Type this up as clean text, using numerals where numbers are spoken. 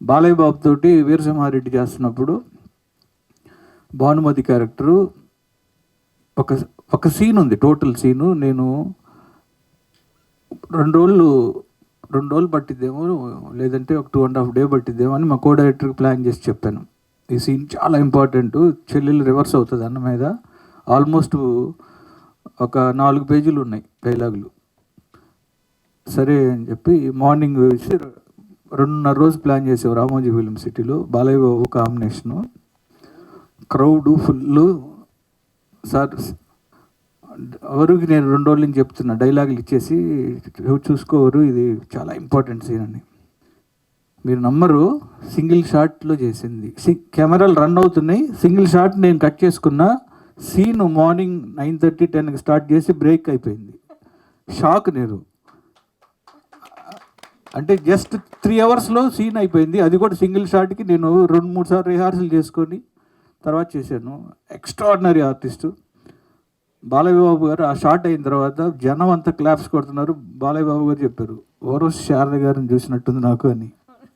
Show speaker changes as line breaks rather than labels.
బాలయ్య బాబు తోటి వీరసింహారెడ్డి చేస్తున్నప్పుడు భానుమతి క్యారెక్టరు ఒక ఒక సీన్ ఉంది, టోటల్ సీను. నేను రెండు రోజులు పట్టిద్దేమో, లేదంటే ఒక 2.5 డే పట్టిద్దేమో అని మా కో డైరెక్టర్కి ప్లాన్ చేసి చెప్పాను. ఈ సీన్ చాలా ఇంపార్టెంట్, చెల్లెలు రివర్స్ అవుతుంది అన్న మీద. ఆల్మోస్ట్ ఒక 4 పేజీలు ఉన్నాయి డైలాగులు. సరే అని చెప్పి మార్నింగ్ వచ్చి 2.5 రోజు ప్లాన్ చేసాం రామోజీ ఫిలిం సిటీలో. Balayya Babu combination, crowd full. Sir ఎవరికి నేను 2 రోజుల నుంచి చెప్తున్నా, డైలాగులు ఇచ్చేసి చూసుకోవరు, ఇది చాలా ఇంపార్టెంట్ సీన్ అని. మీరు నమ్మరు, సింగిల్ షాట్లో చేసింది. కెమెరాలు రన్ అవుతున్నాయి, సింగిల్ షాట్ నేను కట్ చేసుకున్న సీన్ మార్నింగ్ 9:30, 10కి స్టార్ట్ చేసి బ్రేక్ అయిపోయింది. షాక్ నేను. అంటే జస్ట్ 3 అవర్స్లో సీన్ అయిపోయింది. అది కూడా సింగిల్ షాట్కి నేను 2-3 సార్లు రిహార్సల్ చేసుకొని తర్వాత చేశాను. ఎక్స్ట్రాడినరీ ఆర్టిస్టు బాలయ్య బాబు గారు. ఆ షాట్ అయిన తర్వాత జనం అంతా క్లాప్స్ కొడుతున్నారు. బాలయ్య బాబు గారు చెప్పారు, ఓరస్ శారద గారిని చూసినట్టుంది నాకు అని.